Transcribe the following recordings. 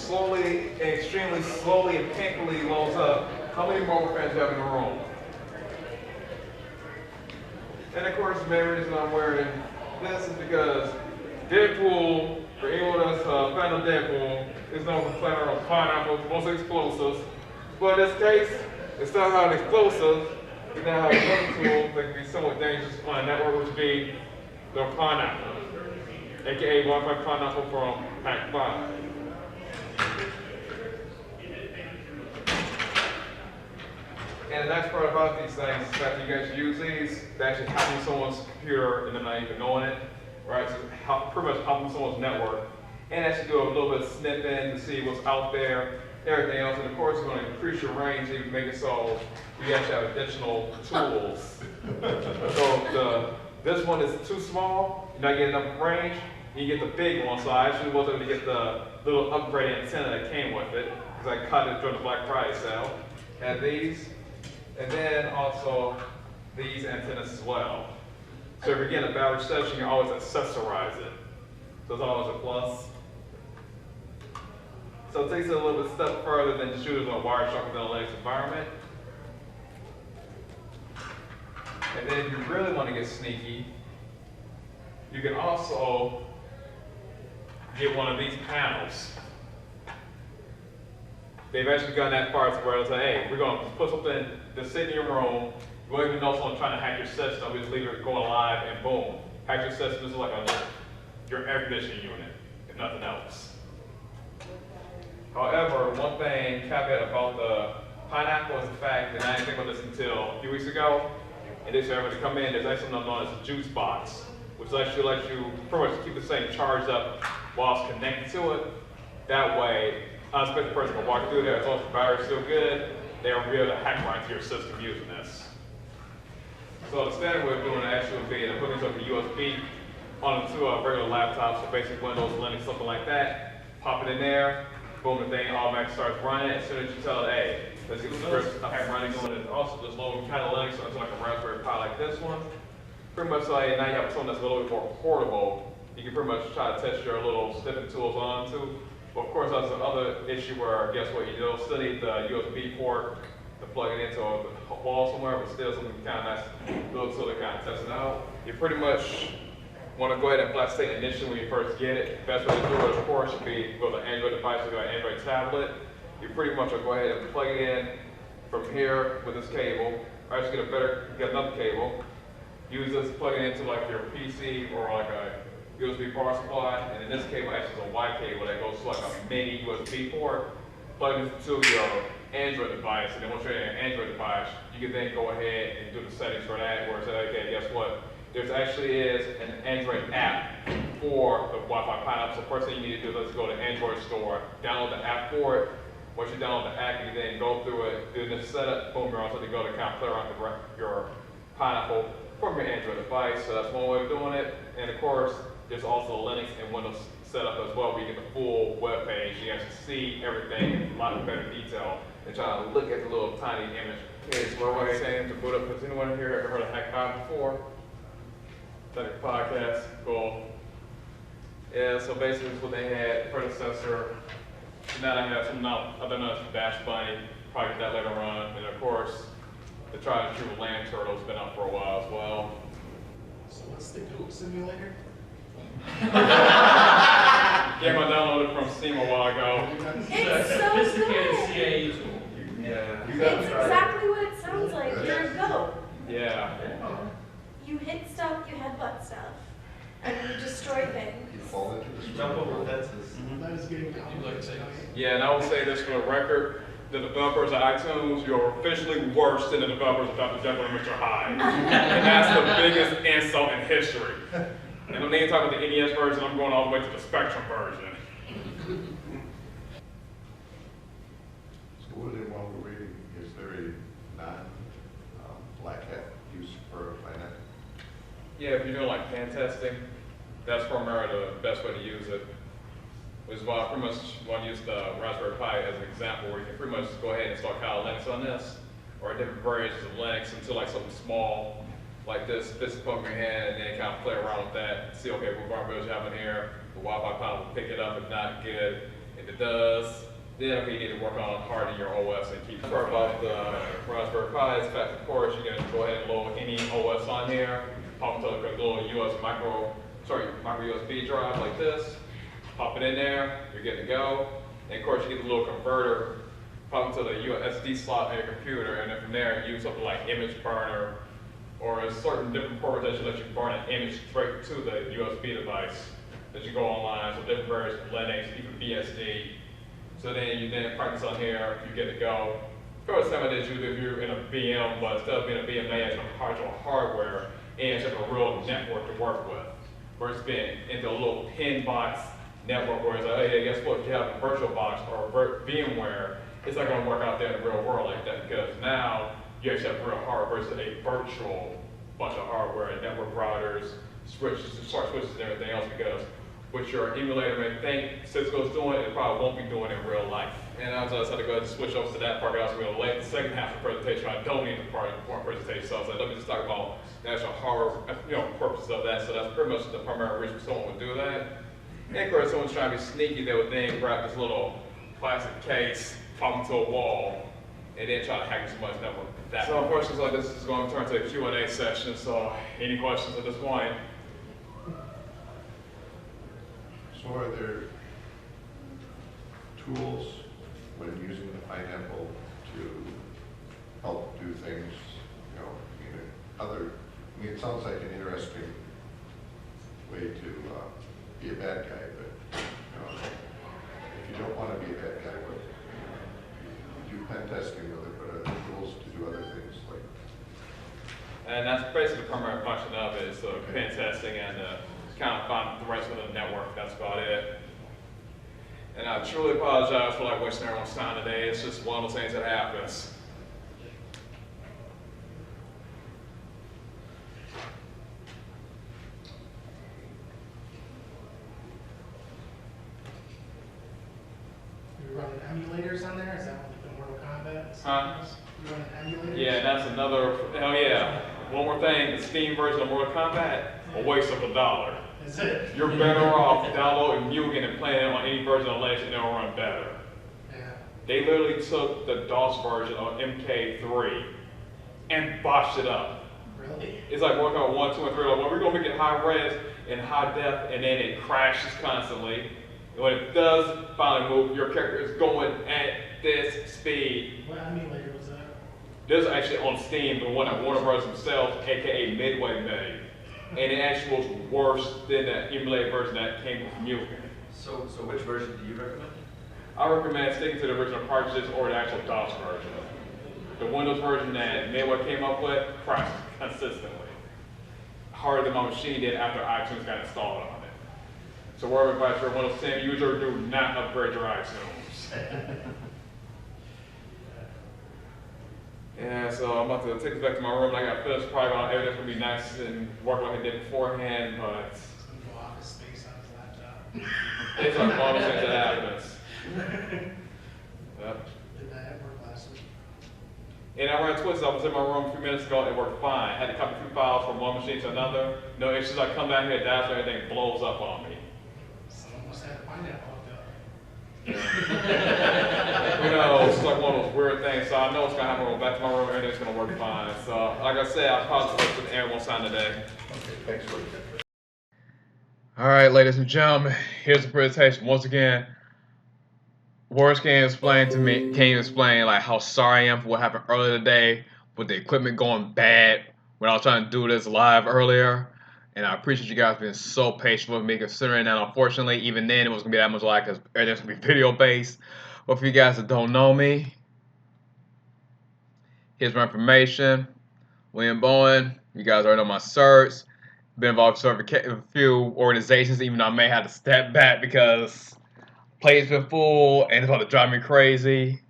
slowly, extremely slowly and painfully loads up, how many Marvel fans do you have in the room? And of course, the main reason I'm wearing this is because Deadpool, for anyone that's a fan of Deadpool, is known for playing around pineapples, most explosives. But in this case, instead of having explosives, we now have another tool that can be somewhat dangerous on a network, which would be the pineapple, aka Wi-Fi pineapple from Pack 5. And the nice part about these things is that you guys use these, they actually happen someone's computer and they're not even knowing it, right? So pretty much helping someone's network. And actually do a little bit of sniffing to see what's out there, everything else. And of course, it's going to increase your range and make it so you actually have additional tools. So this one is too small, you're not getting enough range, you get the big one. So I actually was able to get the little upgrade antenna that came with it, because I cut it during the Black Friday sale. Had these. And then also these antennas as well. So if you're getting a bad reception, you always accessorize it. So it's always a plus. So it takes it a little bit step further than just shooting a Wireshark within a Linux environment. And then if you really want to get sneaky, you can also get one of these panels. They've actually gotten that far to where they'll say, hey, we're going to put something that's sitting in your room. You won't even know someone's trying to hack your system. We just leave it going live and boom. Hack your system. This is like your air conditioning unit, if nothing else. However, one thing, caveat about the pineapple is the fact that I didn't think about this until a few weeks ago. And this year, when you come in, there's actually something known as a juice box, which actually lets you pretty much keep the thing charged up while it's connected to it. That way, unexpected person can walk through there, as long as the battery's still good, they'll be able to hack right into your system using this. So the standard way of doing it actually would be to hook this up to USB onto a regular laptop, so basically Windows, Linux, something like that. Pop it in there, boom, the thing automatically starts running. As soon as you tell it, hey, let's get the first hack running going, and also just load Untitled Linux onto like a Raspberry Pi like this one. Pretty much like now you have something that's a little bit more portable. You can pretty much try to test your little sniffing tools onto. But of course, that's another issue where, guess what, you don't still need the USB port to plug it into a wall somewhere, but still something kind of nice, little tool to kind of test it out. You pretty much want to go ahead and flat state initially when you first get it. The best way to do it, of course, would be go to an Android device or go to an Android tablet. You pretty much will go ahead and plug it in from here with this cable, or actually get another cable. Use this to plug it into like your PC or like a USB power supply, and in this cable actually is a Y cable that goes to like a mini USB port, plug it into your Android device, and then once you're in an Android device, you can then go ahead and do the settings for that, where it's like, okay, guess what? There actually is an Android app for the Wi-Fi pineapple. So first thing you need to do is go to Android store, download the app for it. Once you download the app, you then go through it, do this setup, boom, you're also to go to kind of play around with your pineapple from your Android device. So that's one way of doing it. And of course, there's also Linux and Windows setup as well, where you get the full web page. You actually see everything in a lot of better detail and try to look at the little tiny image. Okay, so what I'm saying to boot up, has anyone here ever heard of Hack5 before? Like a podcast, cool. Yeah, so basically it's what they had, predecessor. Now they have something other known as Bash Bunny, probably get that later on. And of course, the tried and true land turtle's been out for a while as well. So what's the Goat Simulator? Yeah, I downloaded from Steam a while ago. It's so good. CIA tool. Yeah. It's exactly what it sounds like. You're a goat. Yeah. You hit stuff, you headbutt stuff, and you destroy things. You fall into the Jump over fences. That is getting complicated. Yeah, and I will say this for the record, the developers of iTunes, you're officially worse than the developers of Dr. Jekyll and Mr. Hyde. And that's the biggest insult in history. And when they talk about the NES version, I'm going all the way to the Spectrum version. So while we're waiting, is there a non-black hat use for a pineapple? Yeah, if you're doing like pen testing, that's primarily the best way to use it. Which is why I pretty much want to use the Raspberry Pi as an example, where you can pretty much just go ahead and install Kali Linux on this, or different variations of Linux into like something small, like this poke in your hand, and then kind of play around with that, see, okay, what vulnerabilities you have in here, the Wi-Fi panel will pick it up, if not, good. If it does, then we need to work on hardening your OS and keep sure about the Raspberry Pi. It's fast, of course. You can go ahead and load any OS on here. Pop into a little micro USB drive like this. Pop it in there. You're good to go. And of course, you get the little converter. Pop into the SD slot on your computer, and then from there, use something like Image Burner or a certain different programs that should let you burn an image straight to the USB device. That you go online, so different versions of Linux, even BSD. So then you practice on here, you get to go. First time I did you if you're in a VM, but instead of being a VMA, it's a hardware, and it's just a real network to work with. Versus being into a little pin box network where it's like, hey, guess what? If you have a virtual box or VMware, it's not going to work out there in the real world like that, because now you actually have real hardware versus a virtual bunch of hardware and network routers, switches, smart switches, and everything else, because what your emulator may think Cisco's doing, it probably won't be doing in real life. And I just had to go ahead and switch over to that part. I was going to late the second half of the presentation. I don't need the part presentation, so I was like, let me just talk about the actual hardware, purpose of that. So that's pretty much the primary reason someone would do that. And of course, someone's trying to be sneaky, they would then grab this little plastic case, pop into a wall, and then try to hack into somebody's network. So unfortunately, this is going to turn to a Q&A session. So any questions at this point? So are there tools when using the pineapple to help do things, it sounds like an interesting way to be a bad guy, but if you don't want to be a bad guy, what you do pen testing with it, but are there tools to do other things like? And that's basically the primary function of it, is pen testing and kind of find the rest of the network. That's about it. And I truly apologize for wasting everyone's time today. It's just one of those things that happens. You running emulators on there? Is that what the Mortal Kombat? Huh? You running emulators? Yeah, that's another, hell yeah. One more thing, the Steam version of Mortal Kombat, a waste of $1. Is it? You're better off downloading Mugen and playing it on any version of Linux, and it'll run better. Yeah. They literally took the DOS version of MK3 and botched it up. Really? It's like working on 1, 2, and 3. Like, well, we're gonna make it high res and high def, and then it crashes constantly. And when it does finally move, your character is going at this speed. What emulator was that? This is actually on Steam, the one that Warner Bros. Themselves, aka Midway, made. And it actually was worse than the emulated version that came with Mugen. So which version do you recommend? I recommend sticking to the original cartridges or the actual DOS version. The Windows version that Midway came up with crashes consistently. Harder than my machine did after iTunes got installed on it. So wherever if you're a Windows 10 user, do not upgrade your iTunes. Yeah, so I'm about to take this back to my room. I got finished probably on everything's gonna be nice and work like I did beforehand, but It's gonna go Office Space on his laptop. it's like one of those things that happens. Yep. Did that work last week? And I ran Twitter. I was in my room a few minutes ago. It worked fine. Had to copy a few files from one machine to another. No issues. I come down here, dash, everything blows up on me. Someone must have a pineapple hooked up. Who knows? It's like one of those weird things. So I know it's gonna happen. When I go back to my room, everything's gonna work fine. So, like I said, I apologize for the everyone's time today. Okay, thanks for that. All right, ladies and gentlemen, here's the presentation. Once again, words can't explain like how sorry I am for what happened earlier today with the equipment going bad when I was trying to do this live earlier. And I appreciate you guys being so patient with me, considering that unfortunately even then it wasn't gonna be that much lag because everything's gonna be video based. But for you guys that don't know me, here's my information. William Bowen, you guys already know my certs. Been involved with a few organizations, even though I may have to step back because plate's been full and it's about to drive me crazy.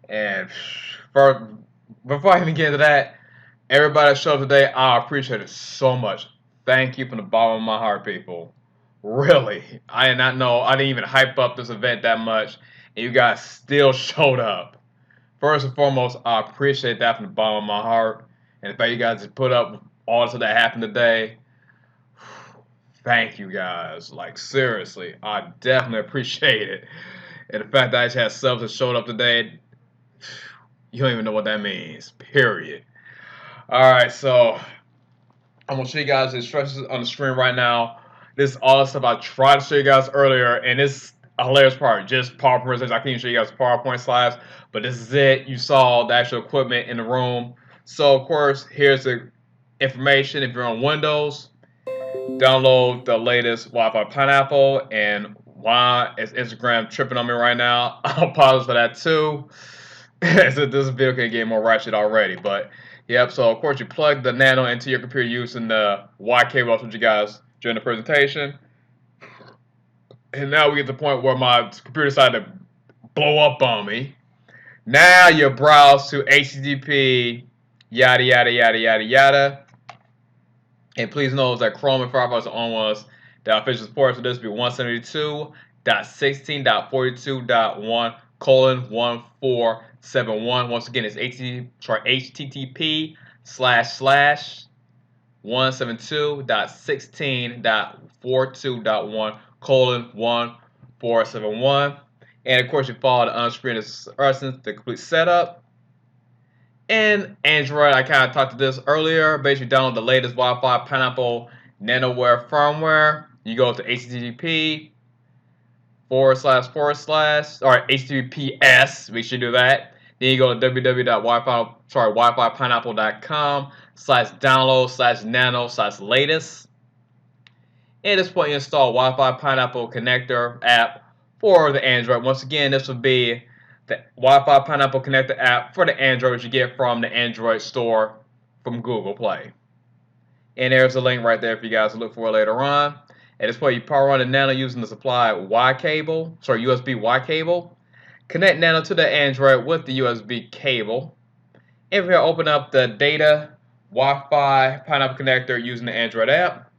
And before I even get into that, everybody that showed up today, I appreciate it so much. Thank you from the bottom of my heart, people. Really, I did not know, I didn't even hype up this event that much, and you guys still showed up. First and foremost, I appreciate that from the bottom of my heart. And the fact you guys just put up with all this that happened today, thank you guys. Like, seriously, I definitely appreciate it. And the fact that I actually had subs that showed up today, you don't even know what that means. Period. Alright, so I'm gonna show you guys the instructions on the screen right now. This is all the stuff I tried to show you guys earlier, and this a hilarious part. Just PowerPoint presentations. I can't even show you guys PowerPoint slides, but this is it. You saw the actual equipment in the room. So of course, here's the information. If you're on Windows, download the latest Wi-Fi Pineapple. And why is Instagram tripping on me right now? I apologize for that too. So this video can get more ratchet already, but yep. So of course you plug the Nano into your computer using the Y cable I showed you guys during the presentation. And now we get to the point where my computer decided to blow up on me. Now you browse to HTTP yada yada yada yada yada. And please note that Chrome and Firefox are on ones that official support. So this will be 172.16.42.1:1471. Once again, it's http://172.16.42.1:1471. And of course, you follow the on-screen instructions to complete setup. And Android, I kind of talked to this earlier. Basically, download the latest Wi-Fi Pineapple NanoWare firmware. You go to http:// or https. Make sure you do that. Then you go to www.wipineapple.com/download/nano/latest. At this point, you install Wi-Fi Pineapple Connector app for the Android. Once again, this will be the Wi-Fi Pineapple Connector app for the Android, which you get from the Android store from Google Play. And there's a link right there for you guys to look for later on. At this point, you power on the Nano using the supplied USB Y cable. Connect Nano to the Android with the USB cable. And we'll open up the data Wi-Fi Pineapple Connector using the Android app.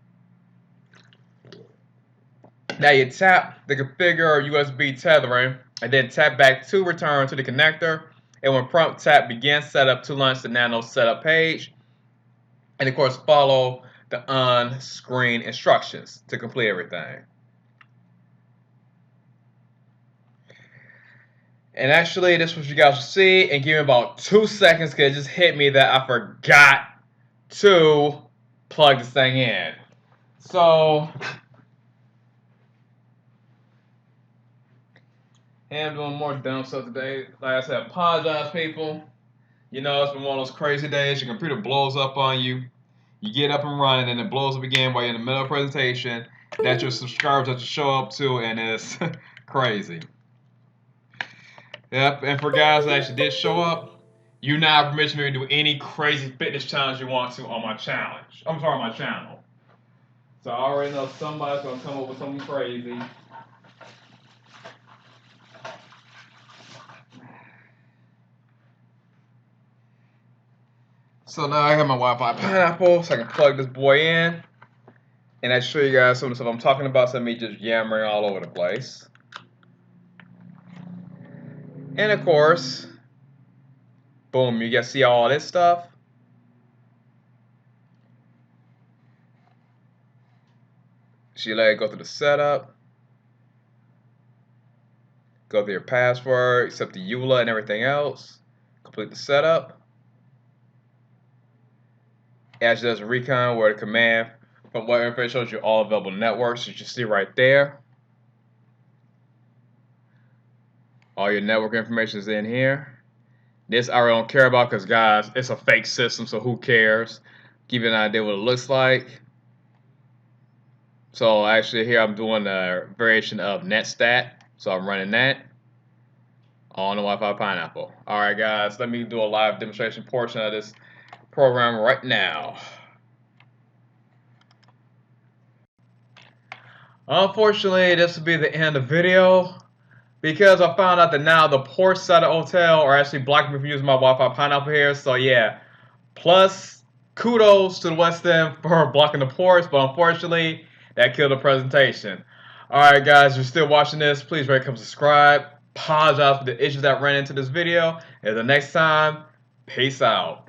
Now you tap the configure USB tethering, and then tap back to return to the connector. And when prompt, tap begin setup to launch the Nano setup page. And of course, follow the on-screen instructions to complete everything. And actually, this is what you guys will see. And give me about 2 seconds, because it just hit me that I forgot to plug this thing in. So I'm doing more dumb stuff today. Like I said, apologize, people. You know, it's been one of those crazy days. Your computer blows up on you. You get up and running, and it blows up again while you're in the middle of a presentation that your subscribers have to show up to, and it's crazy. Yep, and for guys that actually did show up, you now have permission to do any crazy fitness challenge you want to on my challenge. I'm sorry, my channel. So I already know somebody's going to come up with something crazy. So now I have my Wi-Fi Pineapple, so I can plug this boy in, and I show you guys some of the stuff I'm talking about, so me just yammering all over the place. And of course, boom, you guys see all this stuff. So you let it go through the setup, go through your password, accept the EULA and everything else, complete the setup. Actually, there's a recon where the command from what interface shows you all available networks, which you see right there. All your network information is in here. This I really don't care about because, guys, it's a fake system, so who cares? Give you an idea what it looks like. So actually here I'm doing a variation of NetStat, so I'm running that on the Wi-Fi Pineapple. Alright guys, let me do a live demonstration portion of this program right now. Unfortunately, this will be the end of the video because I found out that now the ports at the hotel are actually blocking me from using my Wi-Fi Pineapple here. So yeah, plus kudos to the West End for blocking the ports, but unfortunately that killed the presentation. Alright guys, if you're still watching this, please rate, comment, subscribe. Apologize for the issues that ran into this video. Until the next time, peace out.